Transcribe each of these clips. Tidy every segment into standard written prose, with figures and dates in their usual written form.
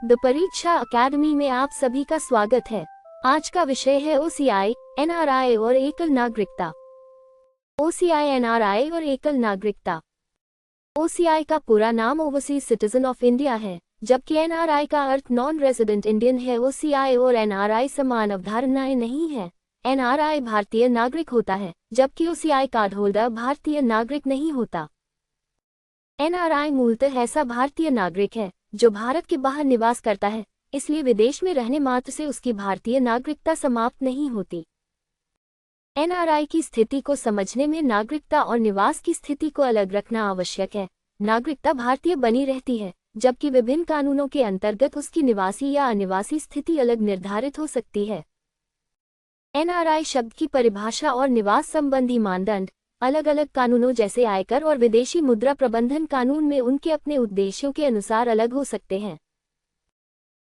The परीक्षा academy में आप सभी का स्वागत है। आज का विषय है ओसीआई, एनआरआई और एकल नागरिकता। ओसीआई, एनआरआई और एकल नागरिकता। ओसीआई का पूरा नाम ओवरसीज सिटीजन ऑफ इंडिया है, जबकि एनआरआई का अर्थ नॉन रेजिडेंट इंडियन है। ओसीआई और एनआरआई समान अवधारणाएं नहीं है। एनआरआई भारतीय नागरिक होता है, जबकि ओसीआई कार्ड होल्डर भारतीय नागरिक नहीं होता। एनआरआई मूलतः ऐसा भारतीय नागरिक है जो भारत के बाहर निवास करता है, इसलिए विदेश में रहने मात्र से उसकी भारतीय नागरिकता समाप्त नहीं होती। एनआरआई की स्थिति को समझने में नागरिकता और निवास की स्थिति को अलग रखना आवश्यक है। नागरिकता भारतीय बनी रहती है, जबकि विभिन्न कानूनों के अंतर्गत उसकी निवासी या अनिवासी स्थिति अलग निर्धारित हो सकती है। एनआरआई शब्द की परिभाषा और निवास संबंधी मानदंड अलग अलग कानूनों जैसे आयकर और विदेशी मुद्रा प्रबंधन कानून में उनके अपने उद्देश्यों के अनुसार अलग हो सकते हैं।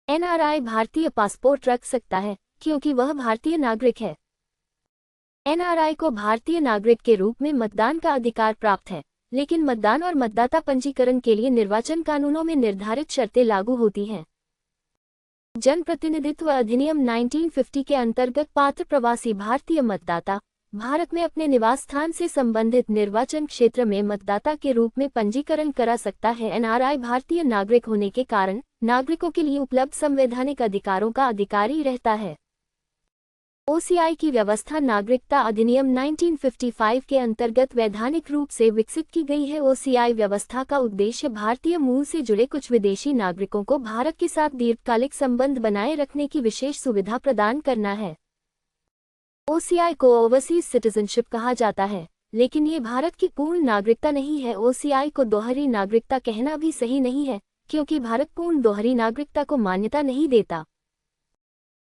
एनआरआई भारतीय पासपोर्ट रख सकता है क्योंकि वह भारतीय नागरिक है। एनआरआई को भारतीय नागरिक के रूप में मतदान का अधिकार प्राप्त है, लेकिन मतदान और मतदाता पंजीकरण के लिए निर्वाचन कानूनों में निर्धारित शर्तें लागू होती हैं। जनप्रतिनिधित्व अधिनियम 1950 के अंतर्गत पात्र प्रवासी भारतीय मतदाता भारत में अपने निवास स्थान से संबंधित निर्वाचन क्षेत्र में मतदाता के रूप में पंजीकरण करा सकता है। एनआरआई भारतीय नागरिक होने के कारण नागरिकों के लिए उपलब्ध संवैधानिक अधिकारों का अधिकारी रहता है। ओसीआई की व्यवस्था नागरिकता अधिनियम 1955 के अंतर्गत वैधानिक रूप से विकसित की गई है। ओसीआई व्यवस्था का उद्देश्य भारतीय मूल से जुड़े कुछ विदेशी नागरिकों को भारत के साथ दीर्घकालिक संबंध बनाए रखने की विशेष सुविधा प्रदान करना है। ओसीआई को ओवरसीज सिटीजनशिप कहा जाता है, लेकिन ये भारत की पूर्ण नागरिकता नहीं है। ओसीआई को दोहरी नागरिकता कहना भी सही नहीं है, क्योंकि भारत पूर्ण दोहरी नागरिकता को मान्यता नहीं देता।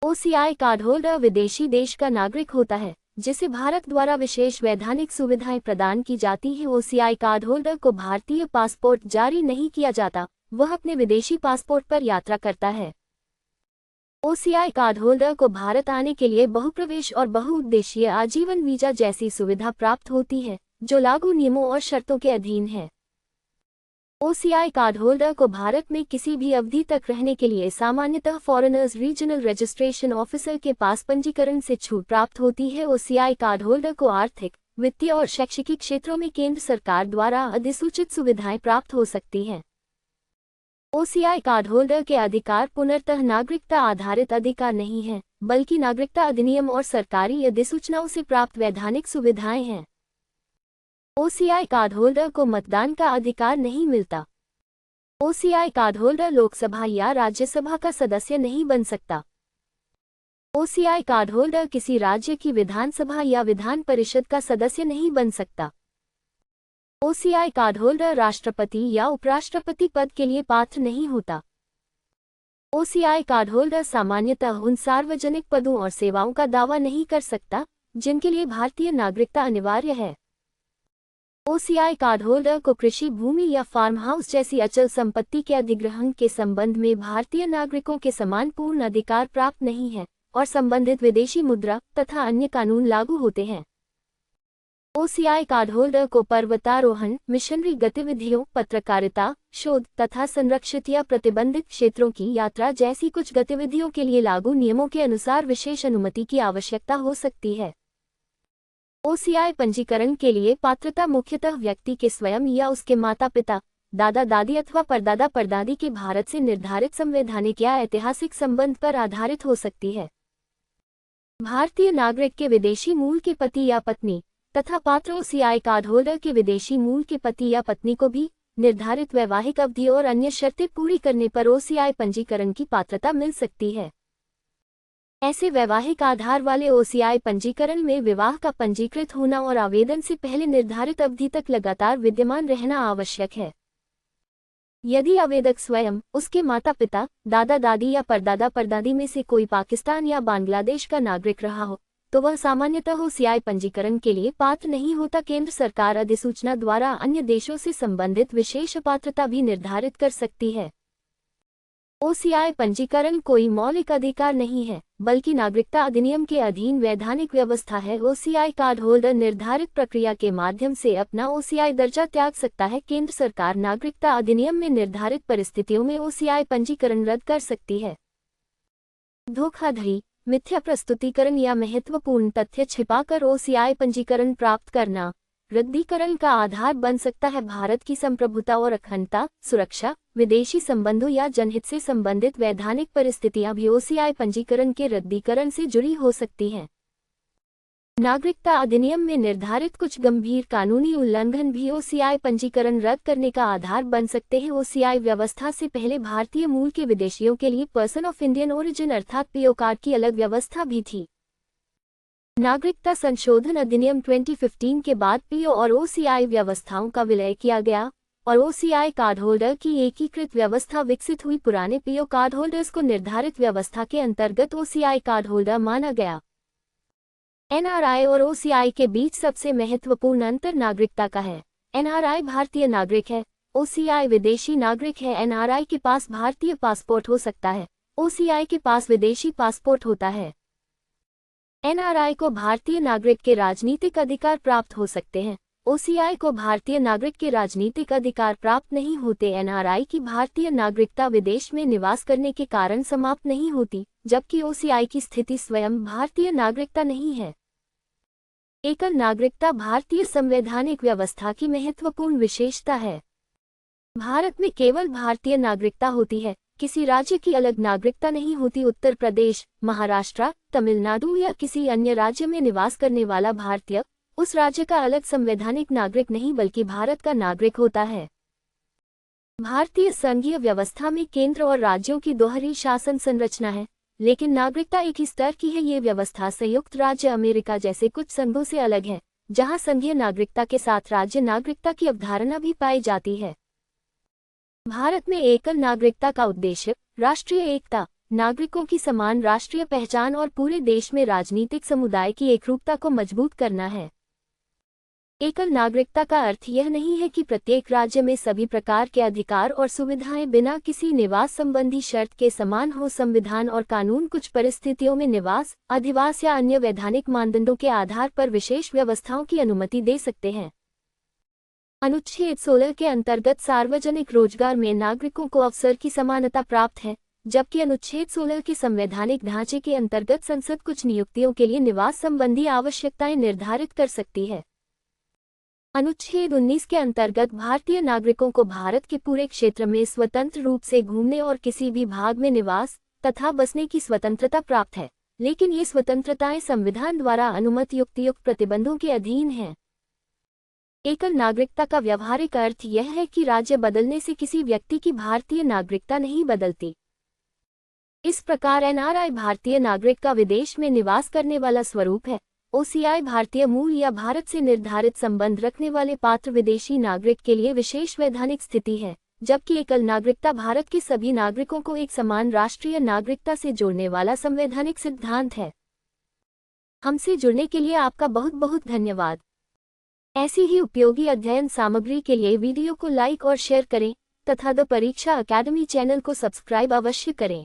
ओसीआई कार्ड होल्डर विदेशी देश का नागरिक होता है, जिसे भारत द्वारा विशेष वैधानिक सुविधाएं प्रदान की जाती हैं। ओसीआई कार्ड होल्डर को भारतीय पासपोर्ट जारी नहीं किया जाता, वह अपने विदेशी पासपोर्ट पर यात्रा करता है। ओसीआई कार्ड होल्डर को भारत आने के लिए बहुप्रवेश और बहुउद्देशीय आजीवन वीजा जैसी सुविधा प्राप्त होती है, जो लागू नियमों और शर्तों के अधीन है। ओसीआई कार्ड होल्डर को भारत में किसी भी अवधि तक रहने के लिए सामान्यतः फॉरेनर्स रीजनल रजिस्ट्रेशन ऑफिसर के पास पंजीकरण से छूट प्राप्त होती है। ओसीआई कार्ड होल्डर को आर्थिक, वित्तीय और शैक्षिक क्षेत्रों में केंद्र सरकार द्वारा अधिसूचित सुविधाएं प्राप्त हो सकती हैं। ओसीआई कार्ड होल्डर के अधिकार पुनर्तः नागरिकता आधारित अधिकार नहीं हैं, बल्कि नागरिकता अधिनियम और सरकारी अधिसूचनाओं से प्राप्त वैधानिक सुविधाएं हैं। ओसीआई कार्ड होल्डर को मतदान का अधिकार नहीं मिलता। ओसीआई कार्ड होल्डर लोकसभा या राज्यसभा का सदस्य नहीं बन सकता। ओसीआई कार्ड होल्डर किसी राज्य की विधानसभा या विधान परिषद का सदस्य नहीं बन सकता। ओसीआई कार्ड होल्डर राष्ट्रपति या उपराष्ट्रपति पद के लिए पात्र नहीं होता। ओसीआई कार्ड होल्डर सामान्यतः उन सार्वजनिक पदों और सेवाओं का दावा नहीं कर सकता जिनके लिए भारतीय नागरिकता अनिवार्य है। ओसीआई कार्ड होल्डर को कृषि भूमि या फार्म हाउस जैसी अचल संपत्ति के अधिग्रहण के संबंध में भारतीय नागरिकों के समान पूर्ण अधिकार प्राप्त नहीं है और संबंधित विदेशी मुद्रा तथा अन्य कानून लागू होते हैं। ओसीआई कार्ड होल्डर को पर्वतारोहण, मिशनरी गतिविधियों, पत्रकारिता, शोध तथा संरक्षित या प्रतिबंधित क्षेत्रों की यात्रा जैसी कुछ गतिविधियों के लिए लागू नियमों के अनुसार विशेष अनुमति की आवश्यकता हो सकती है। ओसीआई पंजीकरण के लिए पात्रता मुख्यतः व्यक्ति के स्वयं या उसके माता पिता, दादा दादी अथवा परदादा परदादी के भारत से निर्धारित संवैधानिक या ऐतिहासिक संबंध पर आधारित हो सकती है। भारतीय नागरिक के विदेशी मूल के पति या पत्नी तथा पात्र ओसीआई कार्ड होल्डर के विदेशी मूल के पति या पत्नी को भी निर्धारित वैवाहिक अवधि और अन्य शर्तें पूरी करने पर ओसीआई पंजीकरण की पात्रता मिल सकती है। ऐसे वैवाहिक आधार वाले ओसीआई पंजीकरण में विवाह का पंजीकृत होना और आवेदन से पहले निर्धारित अवधि तक लगातार विद्यमान रहना आवश्यक है। यदि आवेदक स्वयं, उसके माता पिता, दादा दादी या परदादा परदादी में से कोई पाकिस्तान या बांग्लादेश का नागरिक रहा हो, तो वह सामान्यतः ओसीआई पंजीकरण के लिए पात्र नहीं होता। केंद्र सरकार अधिसूचना द्वारा अन्य देशों से संबंधित विशेष पात्रता भी निर्धारित कर सकती है। ओसीआई पंजीकरण कोई मौलिक अधिकार नहीं है, बल्कि नागरिकता अधिनियम के अधीन वैधानिक व्यवस्था है। ओसीआई कार्ड होल्डर निर्धारित प्रक्रिया के माध्यम से अपना ओसीआई दर्जा त्याग सकता है। केंद्र सरकार नागरिकता अधिनियम में निर्धारित परिस्थितियों में ओसीआई पंजीकरण रद्द कर सकती है। धोखाधड़ी, मिथ्या प्रस्तुतिकरण या महत्वपूर्ण तथ्य छिपाकर ओसीआई पंजीकरण प्राप्त करना रद्दीकरण का आधार बन सकता है। भारत की संप्रभुता और अखंडता, सुरक्षा, विदेशी संबंधों या जनहित से संबंधित वैधानिक परिस्थितियां भी ओसीआई पंजीकरण के रद्दीकरण से जुड़ी हो सकती हैं। नागरिकता अधिनियम में निर्धारित कुछ गंभीर कानूनी उल्लंघन भी ओसीआई पंजीकरण रद्द करने का आधार बन सकते हैं। ओसीआई व्यवस्था से पहले भारतीय मूल के विदेशियों के लिए पर्सन ऑफ इंडियन ओरिजिन अर्थात पीओ कार्ड की अलग व्यवस्था भी थी। नागरिकता संशोधन अधिनियम 2015 के बाद पीओ और ओसीआई व्यवस्थाओं का विलय किया गया और ओसीआई कार्ड होल्डर की एकीकृत व्यवस्था विकसित हुई। पुराने पीओ कार्ड होल्डर्स को निर्धारित व्यवस्था के अंतर्गत ओसीआई कार्ड होल्डर माना गया। एनआरआई और ओसीआई के बीच सबसे महत्वपूर्ण अंतर नागरिकता का है। एनआरआई भारतीय नागरिक है, ओसीआई विदेशी नागरिक है। एनआरआई के पास भारतीय पासपोर्ट हो सकता है, ओसीआई के पास विदेशी पासपोर्ट होता है। एनआरआई को भारतीय नागरिक के राजनीतिक अधिकार प्राप्त हो सकते हैं, ओसीआई को भारतीय नागरिक के राजनीतिक अधिकार प्राप्त नहीं होते। एनआरआई की भारतीय नागरिकता विदेश में निवास करने के कारण समाप्त नहीं होती, जबकि ओसीआई की स्थिति स्वयं भारतीय नागरिकता नहीं है। एकल नागरिकता भारतीय संवैधानिक व्यवस्था की महत्वपूर्ण विशेषता है। भारत में केवल भारतीय नागरिकता होती है, किसी राज्य की अलग नागरिकता नहीं होती। उत्तर प्रदेश, महाराष्ट्र, तमिलनाडु या किसी अन्य राज्य में निवास करने वाला भारतीय उस राज्य का अलग संवैधानिक नागरिक नहीं बल्कि भारत का नागरिक होता है। भारतीय संघीय व्यवस्था में केंद्र और राज्यों की दोहरी शासन संरचना है, लेकिन नागरिकता एक ही स्तर की है। ये व्यवस्था संयुक्त राज्य अमेरिका जैसे कुछ संघों से अलग है, जहां संघीय नागरिकता के साथ राज्य नागरिकता की अवधारणा भी पाई जाती है। भारत में एकल नागरिकता का उद्देश्य राष्ट्रीय एकता, नागरिकों की समान राष्ट्रीय पहचान और पूरे देश में राजनीतिक समुदाय की एकरूपता को मजबूत करना है। एकल नागरिकता का अर्थ यह नहीं है कि प्रत्येक राज्य में सभी प्रकार के अधिकार और सुविधाएं बिना किसी निवास संबंधी शर्त के समान हो। संविधान और कानून कुछ परिस्थितियों में निवास, अधिवास या अन्य वैधानिक मानदंडों के आधार पर विशेष व्यवस्थाओं की अनुमति दे सकते हैं। अनुच्छेद 16 के अंतर्गत सार्वजनिक रोजगार में नागरिकों को अवसर की समानता प्राप्त है, जबकि अनुच्छेद 16 के संवैधानिक ढांचे के अंतर्गत संसद कुछ नियुक्तियों के लिए निवास संबंधी आवश्यकताएं निर्धारित कर सकती है। अनुच्छेद 19 के अंतर्गत भारतीय नागरिकों को भारत के पूरे क्षेत्र में स्वतंत्र रूप से घूमने और किसी भी भाग में निवास तथा बसने की स्वतंत्रता प्राप्त है, लेकिन ये स्वतंत्रताएं संविधान द्वारा अनुमत युक्त प्रतिबंधों के अधीन हैं। एकल नागरिकता का व्यावहारिक अर्थ यह है कि राज्य बदलने से किसी व्यक्ति की भारतीय नागरिकता नहीं बदलती। इस प्रकार एनआरआई भारतीय नागरिक का विदेश में निवास करने वाला स्वरूप है। ओसीआई भारतीय मूल या भारत से निर्धारित संबंध रखने वाले पात्र विदेशी नागरिक के लिए विशेष वैधानिक स्थिति है, जबकि एकल नागरिकता भारत के सभी नागरिकों को एक समान राष्ट्रीय नागरिकता से जोड़ने वाला संवैधानिक सिद्धांत है। हमसे जुड़ने के लिए आपका बहुत बहुत धन्यवाद। ऐसी ही उपयोगी अध्ययन सामग्री के लिए वीडियो को लाइक और शेयर करें तथा द परीक्षा अकेडमी चैनल को सब्सक्राइब अवश्य करें।